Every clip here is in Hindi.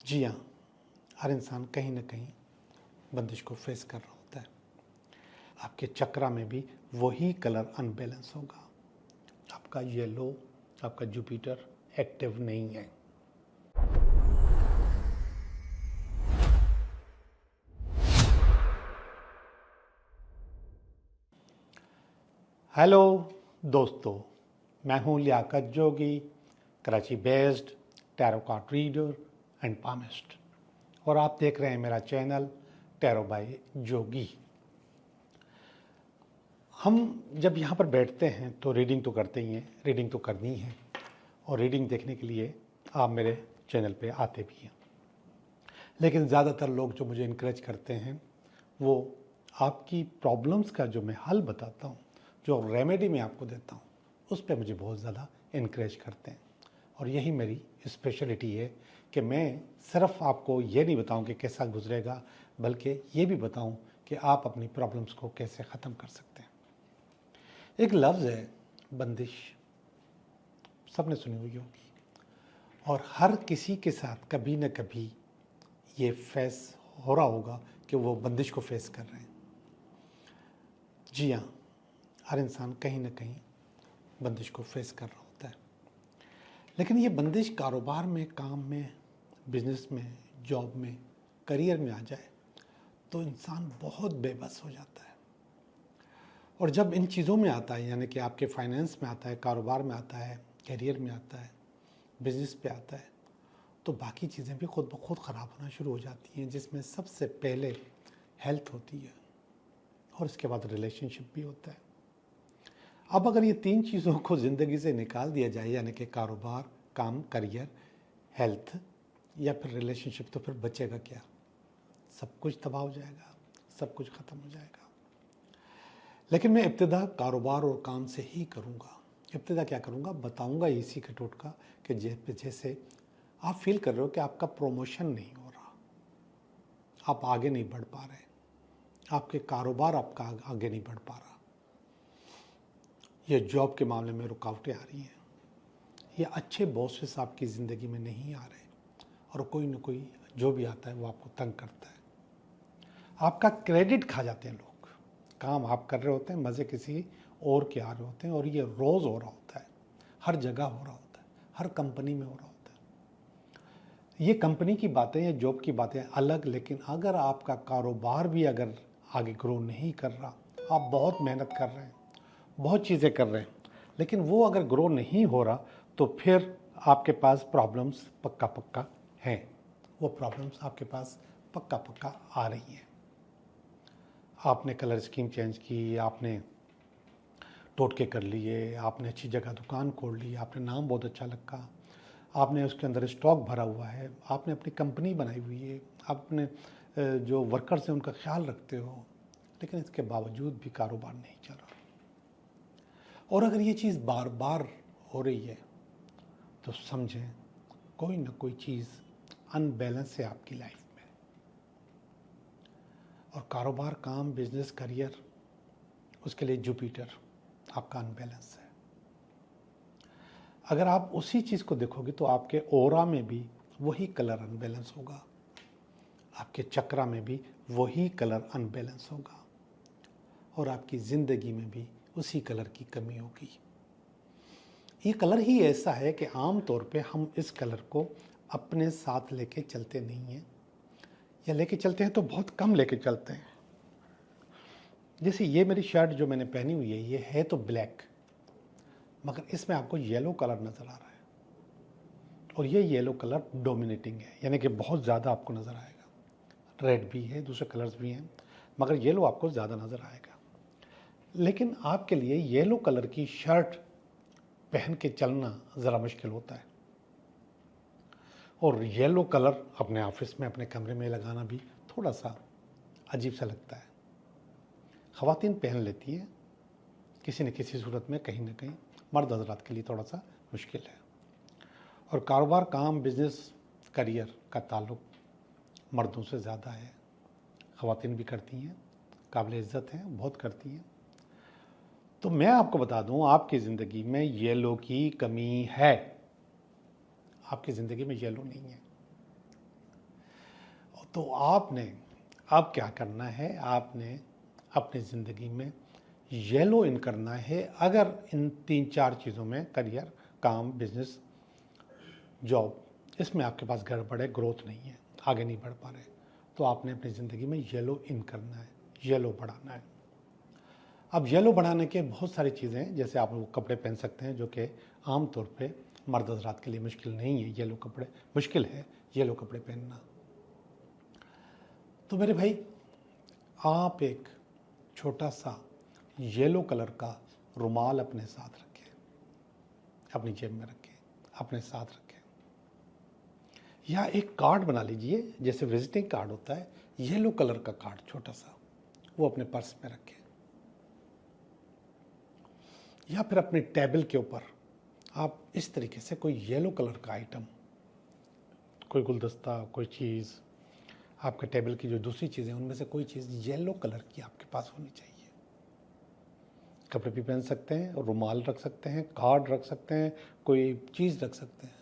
जी हाँ, हर इंसान कहीं न कहीं बंदिश को फेस कर रहा होता है। आपके चक्रा में भी वही कलर अनबैलेंस होगा। आपका येलो, आपका जुपिटर एक्टिव नहीं है। हेलो दोस्तों, मैं हूँ Liaquat Jogi, Karachi based tarot card reader and palmist, और आप देख रहे हैं मेरा चैनल टैरो बाय जोगी। हम जब यहाँ पर बैठते हैं तो रीडिंग तो करते ही हैं, रीडिंग तो करनी है, और रीडिंग देखने के लिए आप मेरे चैनल पे आते भी हैं। लेकिन ज़्यादातर लोग जो मुझे इनकरेज करते हैं वो आपकी प्रॉब्लम्स का जो मैं हल बताता हूँ, जो रेमेडी मैं आपको देता हूँ, उस पर मुझे बहुत ज़्यादा इनकरेज करते हैं। और यही मेरी स्पेशलिटी है कि मैं सिर्फ आपको ये नहीं बताऊं कि कैसा गुजरेगा, बल्कि ये भी बताऊं कि आप अपनी प्रॉब्लम्स को कैसे ख़त्म कर सकते हैं। एक लफ्ज़ है बंदिश, सबने सुनी हुई होगी, और हर किसी के साथ कभी न कभी ये फेस हो रहा होगा कि वो बंदिश को फेस कर रहे हैं। जी हाँ, हर इंसान कहीं न कहीं बंदिश को फेस कर रहा होता है। लेकिन ये बंदिश कारोबार में, काम में, बिजनेस में, जॉब में, करियर में आ जाए तो इंसान बहुत बेबस हो जाता है। और जब इन चीज़ों में आता है, यानी कि आपके फाइनेंस में आता है, कारोबार में आता है, करियर में आता है, बिजनेस पे आता है, तो बाकी चीज़ें भी खुद ब खुद ख़राब होना शुरू हो जाती हैं, जिसमें सबसे पहले हेल्थ होती है और इसके बाद रिलेशनशिप भी होता है। अब अगर ये तीन चीज़ों को ज़िंदगी से निकाल दिया जाए, यानी कि कारोबार, काम, करियर, हेल्थ या फिर रिलेशनशिप, तो फिर बचेगा क्या? सब कुछ तबाह हो जाएगा, सब कुछ ख़त्म हो जाएगा। लेकिन मैं इब्तिदा कारोबार और काम से ही करूँगा। इब्तिदा क्या करूँगा, बताऊँगा इसी का टोटका कि जैसे आप फील कर रहे हो कि आपका प्रमोशन नहीं हो रहा, आप आगे नहीं बढ़ पा रहे, आपके कारोबार आपका आगे नहीं बढ़ पा रहा, ये जॉब के मामले में रुकावटें आ रही हैं, ये अच्छे बॉसेस आपकी ज़िंदगी में नहीं आ रहे, और कोई न कोई जो भी आता है वो आपको तंग करता है, आपका क्रेडिट खा जाते हैं लोग। काम आप कर रहे होते हैं, मज़े किसी और के आ रहे होते हैं, और ये रोज़ हो रहा होता है, हर जगह हो रहा होता है, हर कंपनी में हो रहा होता है। ये कंपनी की बातें या जॉब की बातें अलग, लेकिन अगर आपका कारोबार भी अगर आगे ग्रो नहीं कर रहा, आप बहुत मेहनत कर रहे हैं, बहुत चीज़ें कर रहे हैं, लेकिन वो अगर ग्रो नहीं हो रहा, तो फिर आपके पास प्रॉब्लम्स पक्का पक्का हैं। वो प्रॉब्लम्स आपके पास पक्का पक्का आ रही हैं। आपने कलर स्कीम चेंज की, आपने टोटके कर लिए, आपने अच्छी जगह दुकान खोल ली, आपने नाम बहुत अच्छा रखा, आपने उसके अंदर स्टॉक भरा हुआ है, आपने अपनी कंपनी बनाई हुई है, आपने जो वर्कर्स हैं उनका ख्याल रखते हो, लेकिन इसके बावजूद भी कारोबार नहीं चल रहा। और अगर ये चीज़ बार बार हो रही है तो समझें कोई ना कोई चीज़ अनबैलेंस है आपकी लाइफ में। और कारोबार, काम, बिजनेस, करियर, उसके लिए जुपिटर आपका अनबैलेंस है। अगर आप उसी चीज़ को देखोगे तो आपके ऑरा में भी वही कलर अनबैलेंस होगा, आपके चक्रा में भी वही कलर अनबैलेंस होगा, और आपकी ज़िंदगी में भी उसी कलर की कमी होगी। ये कलर ही ऐसा है कि आम तौर पे हम इस कलर को अपने साथ लेके चलते नहीं हैं, या लेके चलते हैं तो बहुत कम लेके चलते हैं। जैसे ये मेरी शर्ट जो मैंने पहनी हुई है, ये है तो ब्लैक, मगर इसमें आपको येलो कलर नज़र आ रहा है, और ये येलो कलर डोमिनेटिंग है, यानी कि बहुत ज़्यादा आपको नज़र आएगा। रेड भी है, दूसरे कलर्स भी हैं, मगर येलो आपको ज़्यादा नज़र आएगा। लेकिन आपके लिए येलो कलर की शर्ट पहन के चलना ज़रा मुश्किल होता है, और येलो कलर अपने ऑफिस में, अपने कमरे में लगाना भी थोड़ा सा अजीब सा लगता है। ख़वातीन पहन लेती है किसी न किसी सूरत में, कहीं ना कहीं, मर्द हजरात के लिए थोड़ा सा मुश्किल है। और कारोबार, काम, बिजनेस, करियर का ताल्लुक मर्दों से ज़्यादा है। ख़वातीन भी करती हैं, काबिल इज़्ज़त हैं, बहुत करती हैं। तो मैं आपको बता दूं, आपकी ज़िंदगी में येलो की कमी है, आपकी ज़िंदगी में येलो नहीं है। तो आपने अब क्या करना है, आपने अपनी ज़िंदगी में येलो इन करना है। अगर इन 3-4 चीज़ों में करियर, काम, बिजनेस, जॉब, इसमें आपके पास गड़बड़ है, ग्रोथ नहीं है, आगे नहीं बढ़ पा रहे, तो आपने अपनी ज़िंदगी में येलो इन करना है, येलो बढ़ाना है। अब येलो बढ़ाने के बहुत सारी चीज़ें हैं, जैसे आप वो कपड़े पहन सकते हैं जो कि आम तौर पे मर्द हज़रात के लिए मुश्किल नहीं है। येलो कपड़े मुश्किल है, येलो कपड़े पहनना। तो मेरे भाई, आप एक छोटा सा येलो कलर का रुमाल अपने साथ रखें, अपनी जेब में रखें, अपने साथ रखें, या एक कार्ड बना लीजिए, जैसे विजिटिंग कार्ड होता है, येलो कलर का कार्ड छोटा सा, वो अपने पर्स में रखें, या फिर अपने टेबल के ऊपर आप इस तरीके से कोई येलो कलर का आइटम, कोई गुलदस्ता, कोई चीज़, आपके टेबल की जो दूसरी चीज़ें उनमें से कोई चीज़ येलो कलर की आपके पास होनी चाहिए। कपड़े भी पहन सकते हैं, रुमाल रख सकते हैं, कार्ड रख सकते हैं, कोई चीज़ रख सकते हैं।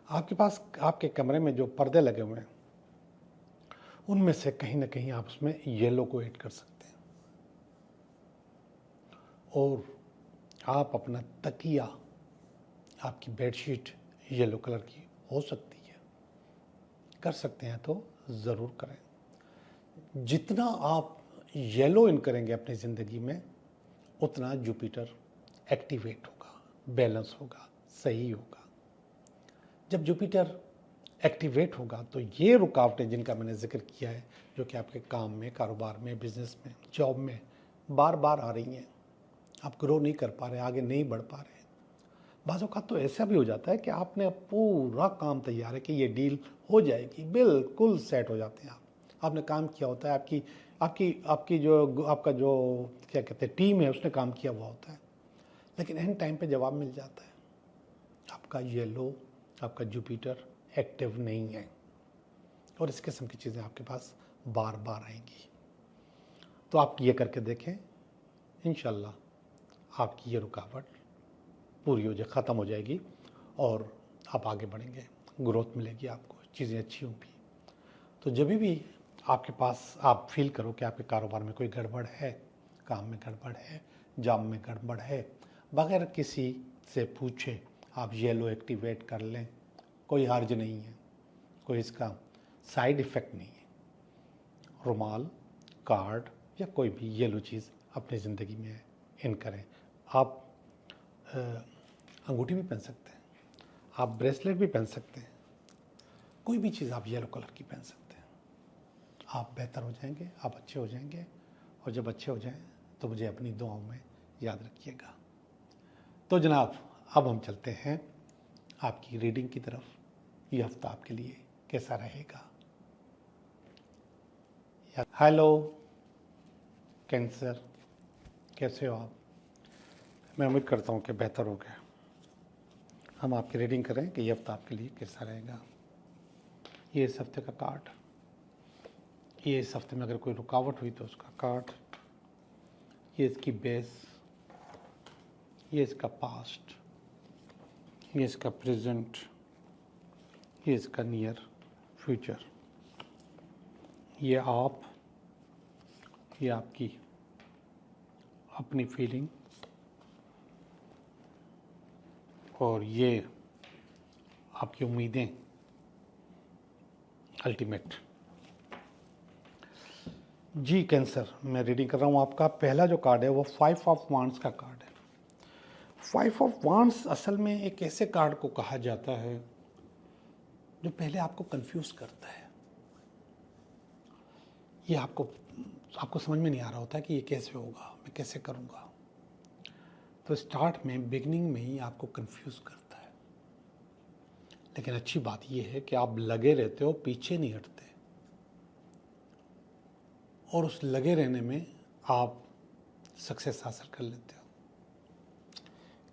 आपके पास आपके कमरे में जो पर्दे लगे हुए हैं उनमें से कहीं ना कहीं आप उसमें येलो को ऐड कर सकते हैं। और आप अपना तकिया, आपकी बेडशीट येलो कलर की हो सकती है, कर सकते हैं तो ज़रूर करें। जितना आप येलो इन करेंगे अपनी ज़िंदगी में, उतना जुपिटर एक्टिवेट होगा, बैलेंस होगा, सही होगा। जब जुपिटर एक्टिवेट होगा तो ये रुकावटें जिनका मैंने जिक्र किया है, जो कि आपके काम में, कारोबार में, बिजनेस में, जॉब में बार बार आ रही हैं, आप ग्रो नहीं कर पा रहे, आगे नहीं बढ़ पा रहे। बाज़ औक़ात तो ऐसा भी हो जाता है कि आपने पूरा काम तैयार है कि ये डील हो जाएगी, बिल्कुल सेट हो जाते हैं आपने काम किया होता है, आपकी आपकी आपकी जो आपका जो क्या कहते हैं टीम है, उसने काम किया हुआ होता है, लेकिन एंड टाइम पे जवाब मिल जाता है, आपका येलो, आपका जुपिटर एक्टिव नहीं है, और इस किस्म की चीज़ें आपके पास बार बार आएंगी। तो आप ये करके देखें, इंशाल्लाह आपकी ये रुकावट पूरी हो जाए, ख़त्म हो जाएगी और आप आगे बढ़ेंगे, ग्रोथ मिलेगी आपको, चीज़ें अच्छी होंगी। तो जब भी आपके पास आप फील करो कि आपके कारोबार में कोई गड़बड़ है, काम में गड़बड़ है, जॉब में गड़बड़ है, बगैर किसी से पूछे आप येलो एक्टिवेट कर लें, कोई हर्ज नहीं है, कोई इसका साइड इफ़ेक्ट नहीं है। रुमाल, कार्ड या कोई भी येलो चीज़ अपनी ज़िंदगी में इन करें। आप अंगूठी भी पहन सकते हैं, आप ब्रेसलेट भी पहन सकते हैं, कोई भी चीज़ आप येलो कलर की पहन सकते हैं। आप बेहतर हो जाएंगे, आप अच्छे हो जाएंगे, और जब अच्छे हो जाएं तो मुझे अपनी दुआओं में याद रखिएगा। तो जनाब, अब हम चलते हैं आपकी रीडिंग की तरफ। ये हफ्ता आपके लिए कैसा रहेगा? हेलो कैंसर, कैसे हो आप? मैं उम्मीद करता हूँ कि बेहतर हो गए। हम आपकी रीडिंग करें कि ये हफ्ता आपके लिए कैसा रहेगा। ये इस हफ्ते का कार्ड, ये इस हफ्ते में अगर कोई रुकावट हुई तो उसका कार्ड, ये इसकी बेस, ये इसका पास्ट, ये इसका प्रेजेंट, ये इसका नियर फ्यूचर, ये आप, ये आपकी अपनी फीलिंग, और ये आपकी उम्मीदें अल्टीमेट। जी कैंसर, मैं रीडिंग कर रहा हूँ। आपका पहला जो कार्ड है वो 5 ऑफ वांड्स का कार्ड है। 5 ऑफ वांड्स असल में एक ऐसे कार्ड को कहा जाता है जो पहले आपको कंफ्यूज करता है। ये आपको समझ में नहीं आ रहा होता कि ये कैसे होगा, मैं कैसे करूँगा। तो स्टार्ट में, बिगनिंग में ही आपको कंफ्यूज करता है, लेकिन अच्छी बात यह है कि आप लगे रहते हो, पीछे नहीं हटते, और उस लगे रहने में आप सक्सेस हासिल कर लेते हो।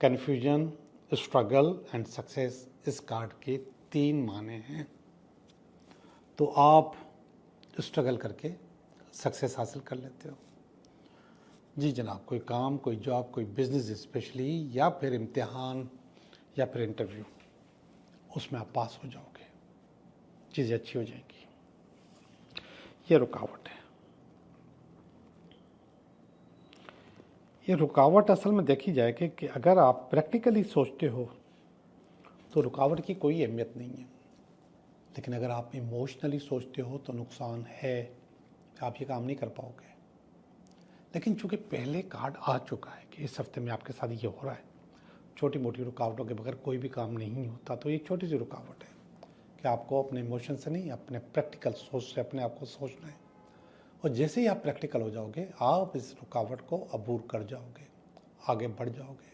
कन्फ्यूजन, स्ट्रगल एंड सक्सेस, इस कार्ड के 3 माने हैं। तो आप स्ट्रगल करके सक्सेस हासिल कर लेते हो। जी जनाब, कोई काम, कोई जॉब, कोई बिजनेस स्पेशली, या फिर इम्तिहान या फिर इंटरव्यू, उसमें आप पास हो जाओगे, चीज़ें अच्छी हो जाएंगी। ये रुकावट है। ये रुकावट असल में देखी जाए कि अगर आप प्रैक्टिकली सोचते हो तो रुकावट की कोई अहमियत नहीं है, लेकिन अगर आप इमोशनली सोचते हो तो नुकसान है, आप ये काम नहीं कर पाओगे। लेकिन चूंकि पहले कार्ड आ चुका है कि इस हफ्ते में आपके साथ ये हो रहा है, छोटी मोटी रुकावटों के बगैर कोई भी काम नहीं होता, तो ये छोटी सी रुकावट है कि आपको अपने इमोशन से नहीं, अपने प्रैक्टिकल सोच से अपने आप को सोचना है। और जैसे ही आप प्रैक्टिकल हो जाओगे, आप इस रुकावट को अबूर कर जाओगे, आगे बढ़ जाओगे,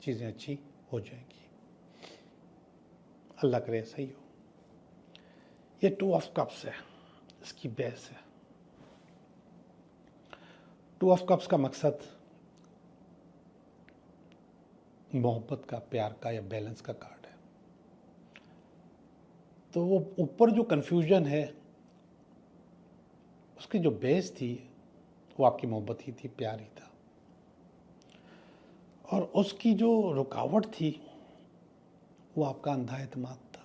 चीज़ें अच्छी हो जाएंगी। अल्लाह करे सही हो। ये 2 ऑफ कप्स है, इसकी बेस है। 2 ऑफ कप्स का मकसद मोहब्बत का, प्यार का या बैलेंस का कार्ड है। तो वो ऊपर जो कन्फ्यूजन है, उसकी जो बेस थी वो आपकी मोहब्बत ही थी, प्यार ही था। और उसकी जो रुकावट थी वो आपका अंधा एतमाद था।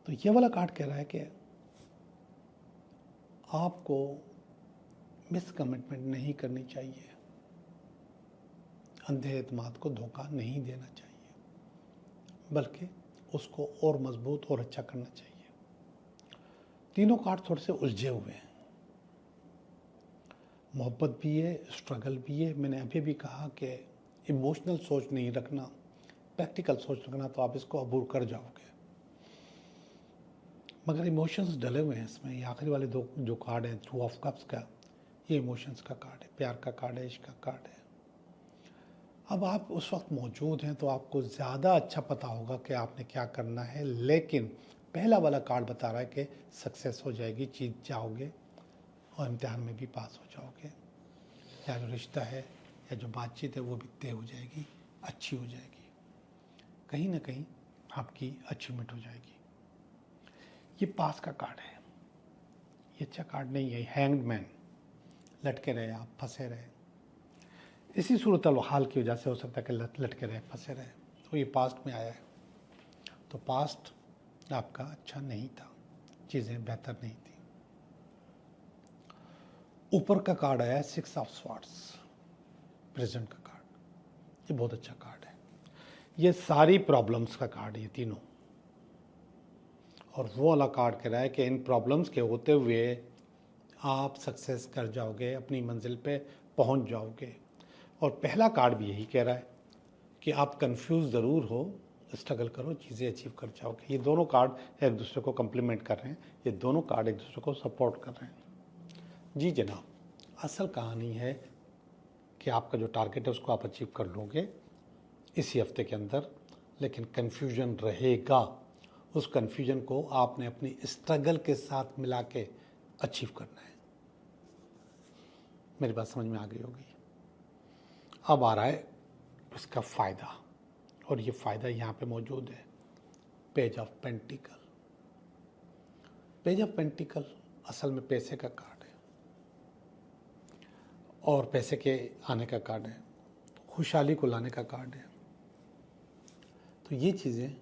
तो ये वाला कार्ड कह रहा है कि आपको मिस कमिटमेंट नहीं करनी चाहिए, अंधे एतमाद को धोखा नहीं देना चाहिए, बल्कि उसको और मजबूत और अच्छा करना चाहिए। तीनों कार्ड थोड़े से उलझे हुए हैं, मोहब्बत भी है, स्ट्रगल भी है। मैंने अभी भी कहा कि इमोशनल सोच नहीं रखना, प्रैक्टिकल सोच रखना, तो आप इसको अबूर कर जाओगे। मगर इमोशंस डले हुए हैं इसमें। ये आखिरी वाले 2 जो कार्ड हैं, 2 ऑफ कप्स का, ये इमोशंस का कार्ड है, प्यार का कार्ड है, इश्क का कार्ड है। अब आप उस वक्त मौजूद हैं तो आपको ज़्यादा अच्छा पता होगा कि आपने क्या करना है। लेकिन पहला वाला कार्ड बता रहा है कि सक्सेस हो जाएगी, जीत जाओगे और इम्तिहान में भी पास हो जाओगे, या जो रिश्ता है या जो बातचीत है वो भी तय हो जाएगी, अच्छी हो जाएगी, कहीं ना कहीं आपकी अचीवमेंट हो जाएगी। ये पास का कार्ड है, ये अच्छा कार्ड नहीं है। हैंग्ड मैन, लटके रहे आप, फंसे रहे। इसी सूरत हाल की वजह से हो सकता है कि लटके रहे, फंसे रहे। तो ये पास्ट में आया है, तो पास्ट आपका अच्छा नहीं था, चीज़ें बेहतर नहीं थी। ऊपर का कार्ड आया है 6 ऑफ स्वॉर्ड्स, प्रेजेंट का कार्ड। ये बहुत अच्छा कार्ड है। ये सारी प्रॉब्लम्स का कार्ड है, ये तीनों। और वो वाला कार्ड कह रहा है कि इन प्रॉब्लम्स के होते हुए आप सक्सेस कर जाओगे, अपनी मंजिल पे पहुंच जाओगे। और पहला कार्ड भी यही कह रहा है कि आप कंफ्यूज ज़रूर हो, स्ट्रगल करो, चीज़ें अचीव कर जाओगे। ये दोनों कार्ड एक दूसरे को कंप्लीमेंट कर रहे हैं, ये दोनों कार्ड एक दूसरे को सपोर्ट कर रहे हैं। जी जनाब, असल कहानी है कि आपका जो टारगेट है उसको आप अचीव कर लोगे इसी हफ्ते के अंदर, लेकिन कन्फ्यूजन रहेगा। उस कन्फ्यूजन को आपने अपनी स्ट्रगल के साथ मिला के अचीव करना है। मेरी बात समझ में आ गई होगी। अब आ रहा है इसका फ़ायदा, और ये फ़ायदा यहाँ पे मौजूद है। Page of pentacle. Page of pentacle असल में पैसे का कार्ड है, और पैसे के आने का कार्ड है, खुशहाली को लाने का कार्ड है। तो ये चीज़ें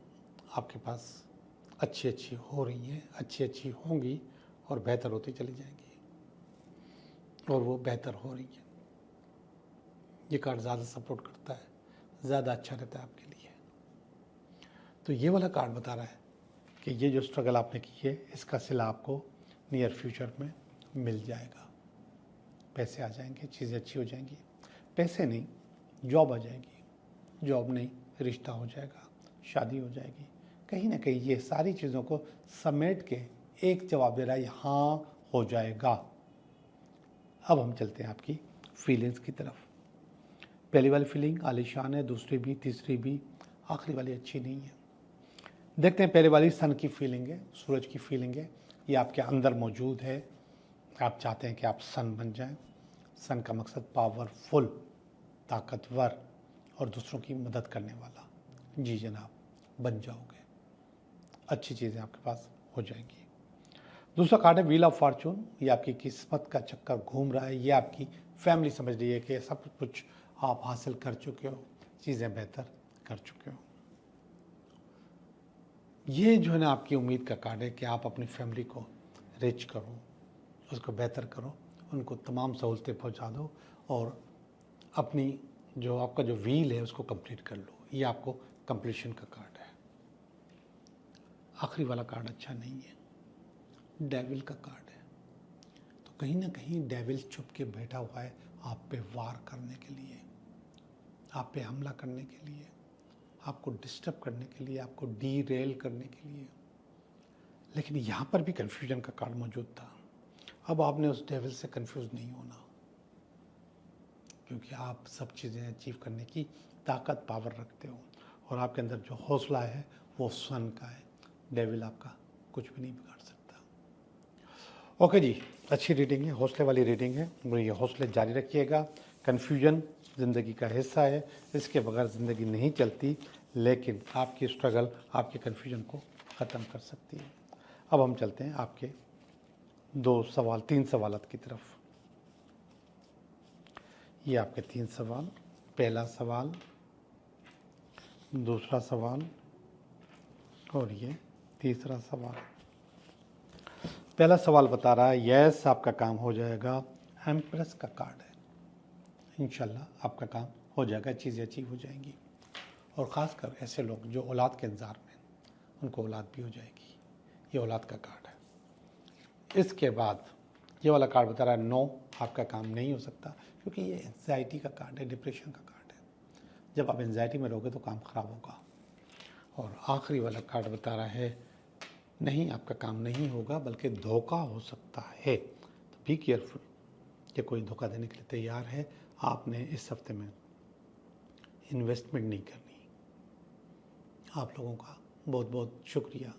आपके पास अच्छी अच्छी हो रही हैं, अच्छी अच्छी होंगी और बेहतर होती चली जाएंगी, और वो बेहतर हो रही है। ये कार्ड ज़्यादा सपोर्ट करता है, ज़्यादा अच्छा रहता है आपके लिए। तो ये वाला कार्ड बता रहा है कि ये जो स्ट्रगल आपने की है, इसका सिला आपको नियर फ्यूचर में मिल जाएगा। पैसे आ जाएंगे, चीज़ें अच्छी हो जाएंगी। पैसे नहीं, जॉब आ जाएगी, जॉब नहीं, रिश्ता हो जाएगा, शादी हो जाएगी। कहीं ना कहीं ये सारी चीज़ों को समेट के एक जवाब दे रहा है, हाँ हो जाएगा। अब हम चलते हैं आपकी फीलिंग्स की तरफ। पहली वाली फीलिंग आलीशान है, दूसरी भी, तीसरी भी, आखिरी वाली अच्छी नहीं है। देखते हैं, पहले वाली सन की फीलिंग है, सूरज की फीलिंग है। ये आपके अंदर मौजूद है, आप चाहते हैं कि आप सन बन जाएं। सन का मकसद पावरफुल, ताकतवर और दूसरों की मदद करने वाला। जी जनाब, बन जाओगे, अच्छी चीज़ें आपके पास हो जाएंगी। दूसरा कार्ड है व्हील ऑफ फॉर्चून। ये आपकी किस्मत का चक्कर घूम रहा है। ये आपकी फैमिली समझ रही है कि सब कुछ आप हासिल कर चुके हो, चीज़ें बेहतर कर चुके हो। ये जो है ना आपकी उम्मीद का कार्ड है कि आप अपनी फैमिली को रिच करो, उसको बेहतर करो, उनको तमाम सहूलतें पहुंचा दो और अपनी जो आपका जो व्हील है उसको कंप्लीट कर लो। ये आपको कंप्लीशन का कार्ड है। आखिरी वाला कार्ड अच्छा नहीं है, डेविल का कार्ड है। तो कहीं ना कहीं डेविल छुप के बैठा हुआ है आप पे वार करने के लिए, आप पे हमला करने के लिए, आपको डिस्टर्ब करने के लिए, आपको डीरेल करने के लिए। लेकिन यहाँ पर भी कन्फ्यूजन का कार्ड मौजूद था। अब आपने उस डेविल से कंफ्यूज नहीं होना, क्योंकि आप सब चीज़ें अचीव करने की ताकत, पावर रखते हो और आपके अंदर जो हौसला है वो सन का है। डेविल आपका कुछ भी नहीं बिगाड़ सकता। ओके जी, अच्छी रीडिंग है, हौसले वाली रीडिंग है। ये हौसले जारी रखिएगा। कन्फ्यूजन ज़िंदगी का हिस्सा है, इसके बगैर ज़िंदगी नहीं चलती, लेकिन आपकी स्ट्रगल आपके कन्फ्यूजन को ख़त्म कर सकती है। अब हम चलते हैं आपके 3 सवालात की तरफ। ये आपके 3 सवाल, पहला सवाल, दूसरा सवाल और ये तीसरा सवाल। पहला सवाल बता रहा है यस आपका काम हो जाएगा। एम्प्रेस का कार्ड है, इंशाल्लाह आपका काम हो जाएगा, चीज़ें अचीव हो जाएंगी। और ख़ासकर ऐसे लोग जो औलाद के इंतज़ार में, उनको औलाद भी हो जाएगी। ये औलाद का कार्ड है। इसके बाद ये वाला कार्ड बता रहा है नो आपका काम नहीं हो सकता, क्योंकि ये एंजाइटी का कार्ड है, डिप्रेशन का कार्ड है। जब आप एंजाइटी में रहोगे तो काम ख़राब होगा। और आखिरी वाला कार्ड बता रहा है नहीं आपका काम नहीं होगा, बल्कि धोखा हो सकता है। तो बी केयरफुल, ये कोई धोखा देने के लिए तैयार है। आपने इस हफ्ते में इन्वेस्टमेंट नहीं करनी। आप लोगों का बहुत बहुत शुक्रिया।